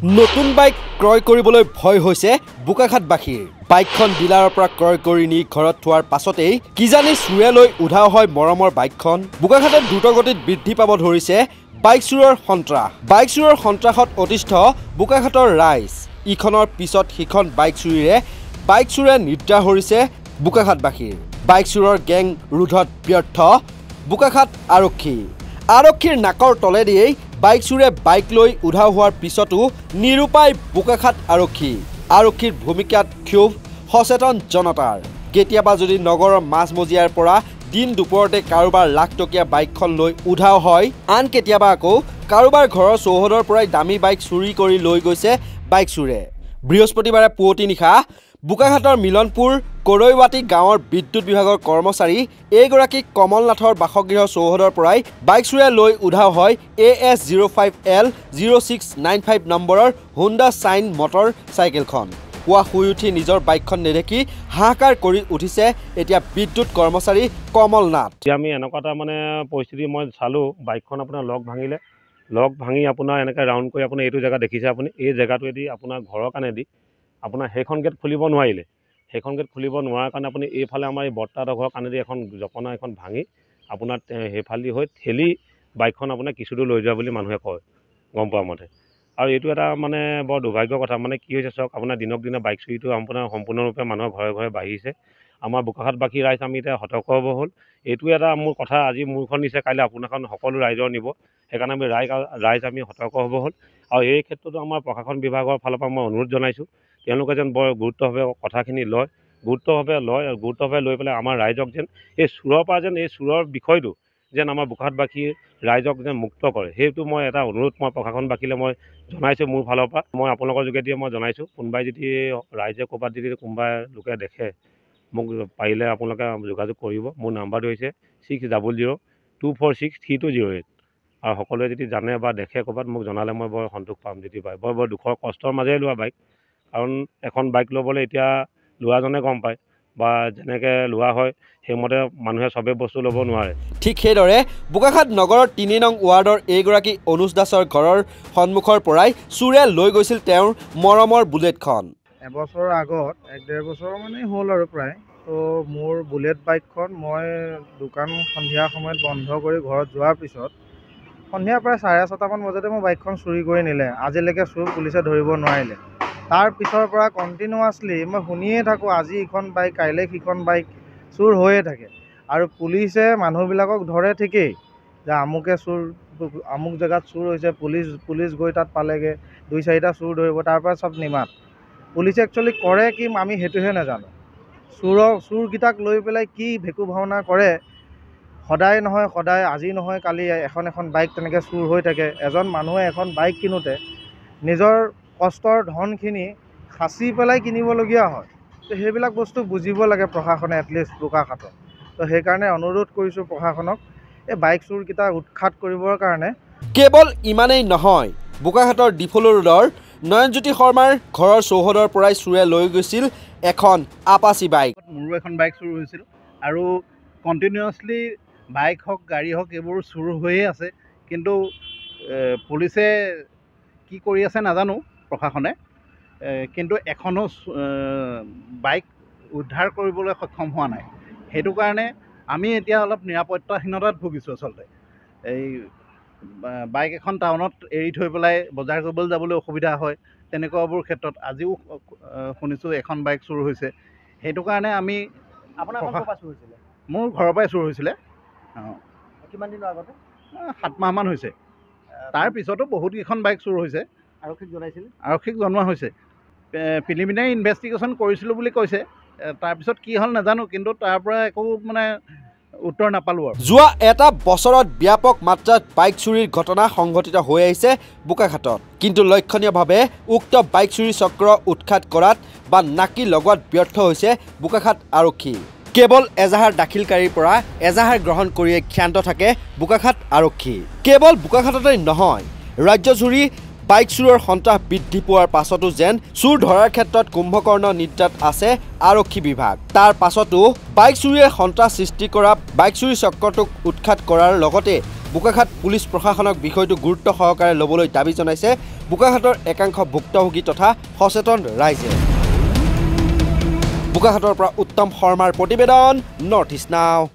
নতুন বাইক ক্ৰয় কৰিবলৈ ভয় হৈছে বোকাখাটবাসীৰ। বাইকখন ডিলাৰৰ পৰা ক্ৰয় কৰি নি ঘৰত থোৱাৰ পাছতেই কিজানি চুৰে লৈ উধাও হয় মৰমৰ বাইকখন। বোকাখাটত দ্ৰুতগতিত বৃদ্ধি পাব ধৰিছে বাইক চুৰৰ সন্ত্ৰাস। বাইক চুৰৰ সন্ত্ৰাসত অতিষ্ঠ বোকাখাটৰ ৰাইজ। ইখনৰ পিছত সিখন বাইক চুৰে নিদ্ৰা হৰিছে বোকাখাটবাসীৰ। বাইক চুৰৰ গেং ৰোধত ব্যৰ্থ বোকাখাট আৰক্ষী। আৰক্ষীৰ নাকৰ তলেদিয়েই বাইক চুৰে বাইক লৈ উধাও হোৱাৰ পিছতো নিৰুপায় বোকাখাট আৰক্ষী। আৰক্ষীৰ ভূমিকাত ক্ষোভ সচেতন জনতাৰ। কেতিয়াবা যদি নগৰৰ মাজমজিয়াৰ পৰা দিন দুপৰতে কাৰোবাৰ লাখটকীয়া বাইকখন লৈ উধাও হয়, আন কেতিয়াবা আকৌ কাৰোবাৰ ঘৰৰ চৌহদৰ পৰাই দামী বাইক চুৰি কৰি লৈ গৈছে বাইক চুৰে। বৃহস্পতিবাৰে পুৱতি নিশা বোকাখাটৰ মিলনপুৰ কৰৈৱাটি গাঁৱৰ বিদ্যুৎ বিভাগৰ কৰ্মচাৰী এইগৰাকী কমল নাথৰ বাসগৃহ চৌহদৰ পৰাই বাইক চুৰে লৈ উধাও হয় AS05L0695 নম্বৰৰ হুণ্ডা চাইন মটৰ চাইকেলখন। পুৱা শুই উঠি নিজৰ বাইকখন নেদেখি হাহাকাৰ কৰি উঠিছে এতিয়া বিদ্যুৎ কৰ্মচাৰী কমল নাথ। আমি এনেকুৱা এটা পৰিস্থিতি মই চালোঁ, বাইকখন আপোনাৰ লক ভাঙি আপোনাৰ এনেকৈ ৰাউণ্ড কৰি আপোনাৰ এইটো জেগা দেখিছে আপুনি, এই জেগাটোৱেদি আপোনাৰ ঘৰৰ কাণেদি আপোনাৰ সেইখন গেট খুলিব নোৱাৰিলে। সেইখন গেট খুলিব নোৱাৰাৰ কাৰণে আপুনি এইফালে আমাৰ এই বৰ্তাহঁতৰ ঘৰৰ কাণেদি এখন জপনা এখন ভাঙি আপোনাৰ সেইফালেদি হৈ ঠেলি বাইকখন আপোনাৰ কিছু দূৰ লৈ যোৱা বুলি মানুহে কয়, গম পোৱা মতে। আৰু এইটো এটা বৰ দুৰ্ভাগ্যৰ কথা। কি হৈছে চাওক, আপোনাৰ দিনক দিনে বাইক চুৰিটো আপোনাৰ সম্পূৰ্ণৰূপে মানুহৰ ঘৰে ঘৰে বাঢ়িছে। আমাৰ বোকাখাটবাসী ৰাইজ আমি এতিয়া সতৰ্ক হ'ব হ'ল। এইটো এটা মোৰ কথা, আজি মোৰখন নিছে কাইলৈ আপোনাৰখন সকলো ৰাইজৰ নিব। সেইকাৰণে আমি ৰাইজ আমি সতৰ্ক হ'ব হ'ল। আৰু এই ক্ষেত্ৰতো আমাৰ প্ৰশাসন বিভাগৰ ফালৰ পৰা মই অনুৰোধ জনাইছোঁ, তেওঁলোকে যেন বৰ গুৰুত্বভাৱে কথাখিনি লয়, গুৰুত্বভাৱে লৈ পেলাই আমাৰ ৰাইজক যেন এই চুৰৰ পৰা এই চুৰৰ বিষয়টো যেন আমাৰ বোকাখাটবাসীৰ ৰাইজক যেন মুক্ত কৰে, সেইটো মই এটা অনুৰোধ মই প্ৰশাসনবাসীলৈ মই জনাইছোঁ মোৰ ফালৰ পৰা। মই আপোনালোকৰ যোগেদিয়ে মই জনাইছোঁ, কোনোবাই যদি ৰাইজে ক'ৰবাত যদি কোনোবাই লোকে দেখে মোক পাৰিলে আপোনালোকে যোগাযোগ কৰিব। মোৰ নাম্বাৰটো হৈছে 6002463208। আৰু সকলোৱে যদি জানে বা দেখে ক'ৰবাত মোক জনালে মই বৰ সন্তোষ পাম। যদি পায় বৰ দুখৰ কষ্টৰ মাজেৰে লোৱা বাইক, কাৰণ এখন বাইক ল'বলৈ এতিয়া লোৱাজনে গম পায়, বা যেনেকৈ লোৱা হয় সেইমতে মানুহে চবেই বস্তু ল'ব নোৱাৰে। ঠিক সেইদৰে বোকাখাট নগৰৰ ৩ নং ৱাৰ্ডৰ এইগৰাকী অনুজ দাসৰ ঘৰৰ সন্মুখৰ পৰাই চুৰে লৈ গৈছিল তেওঁৰ মৰমৰ বুলেটখন। এবছৰৰ আগত ১-১.৫ বছৰ হ'ল আৰু প্ৰায়। তো মোৰ বুলেট বাইকখন মই দোকান সন্ধিয়া সময়ত বন্ধ কৰি ঘৰত যোৱাৰ পিছত সন্ধিয়া প্ৰায় ৬:৩০মান বজাতে মোৰ বাইকখন চুৰি কৰি নিলে। আজিলৈকে চুৰ পুলিচে ধৰিব নোৱাৰিলে। তাৰ পিছৰ পৰা কণ্টিনিউৱাছলি মই শুনিয়ে থাকোঁ, আজি ইখন বাইক কাইলৈ সিখন বাইক চুৰ হৈয়ে থাকে। আৰু পুলিচে মানুহবিলাকক ধৰে ঠিকেই, যে আমুক জেগাত চুৰ হৈছে, পুলিচ গৈ তাত পালেগৈ, ২-৪টা চুৰ ধৰিব, তাৰ পৰা চব নিমাত। পুলিচে একচুৱেলি কৰে কি আমি সেইটোহে নাজানো। চুৰকেইটাক লৈ পেলাই কি ভেকু ভাওনা কৰে, সদায় নহয় সদায়, আজি নহয় কালি এখন বাইক তেনেকৈ চুৰ হৈ থাকে। এজন মানুহে এখন বাইক কিনোতে নিজৰ কষ্টৰ ধনখিনি সাঁচি পেলাই কিনিবলগীয়া হয়। তো সেইবিলাক বস্তু বুজিব লাগে প্ৰশাসনে, এটলিষ্ট বোকাখাটত। তো সেইকাৰণে অনুৰোধ কৰিছোঁ প্ৰশাসনক, এই বাইক চুৰকেইটা উৎখাত কৰিবৰ কাৰণে। কেৱল ইমানেই নহয়, বোকাখাটৰ ডিফলো ৰোডৰ নয়নজ্যোতি শৰ্মাৰ ঘৰৰ চৌহদৰ পৰাই চুৰে লৈ গৈছিল এখন আপাচি বাইক। মোৰো এখন বাইক চুৰ হৈছিল, আৰু কণ্টিনিউৱাছলি বাইক হওক গাড়ী হওক এইবোৰ চুৰ হৈয়ে আছে। কিন্তু পুলিচে কি কৰি আছে নাজানো, প্ৰশাসনে, কিন্তু এখনো বাইক উদ্ধাৰ কৰিবলৈ সক্ষম হোৱা নাই। সেইটো কাৰণে আমি এতিয়া অলপ নিৰাপত্তাহীনতাত ভুগিছোঁ আচলতে। এই বাইক এখন টাউনত এৰি থৈ পেলাই বজাৰ কৰিবলৈ যাবলৈ অসুবিধা হয়, তেনেকুৱাবোৰ ক্ষেত্ৰত আজিও শুনিছোঁ এখন বাইক চুৰ হৈছে। সেইটো কাৰণে আমি মোৰ ঘৰৰ পৰাই চুৰ হৈছিলে। কিমান দিনৰ আগতে? 7 মাহমান হৈছে। তাৰ পিছতো বহুতকেইখন বাইক চুৰ হৈছে। আৰক্ষীক জনোৱা হৈছে। প্ৰিলিমিনাৰী ইনভেষ্টিগেশ্যন কৰিছিলোঁ বুলি কৈছে। তাৰপিছত কি হ'ল নাজানো, কিন্তু তাৰ পৰা একো উত্তৰ নাপালোঁ আৰু। যোৱা এটা বছৰত ব্যাপক মাত্ৰাত বাইক চুৰিৰ ঘটনা সংঘটিত হৈ আহিছে বোকাখাটত। কিন্তু লক্ষণীয়ভাৱে উক্ত বাইক চুৰি চক্ৰ উৎখাত কৰাত বা নাকি লগোৱাত ব্যৰ্থ হৈছে বোকাখাট আৰক্ষী। কেৱল এজাহাৰ দাখিলকাৰীৰ পৰা এজাহাৰ গ্ৰহণ কৰিয়ে ক্ষান্ত থাকে বোকাখাট আৰক্ষী। কেৱল বোকাখাটতেই নহয়, ৰাজ্যজুৰি বাইক চুৰৰ সন্ত্ৰাস বৃদ্ধি পোৱাৰ পাছতো যেন চুৰ ধৰাৰ ক্ষেত্ৰত কুম্ভকৰ্ণ নিদ্ৰাত আছে আৰক্ষী বিভাগ। তাৰ পাছতো বাইক চুৰিয়ে সন্ত্ৰাস সৃষ্টি কৰা বাইক চুৰি চক্ৰটোক উৎখাত কৰাৰ লগতে বোকাখাট পুলিচ প্ৰশাসনক বিষয়টো গুৰুত্ব সহকাৰে ল'বলৈ দাবী জনাইছে বোকাখাটৰ একাংশ ভুক্তভোগী তথা সচেতন ৰাইজে। বোকাখাটৰ পৰা উত্তম শৰ্মাৰ প্ৰতিবেদন, নৰ্থ ইষ্ট নাও।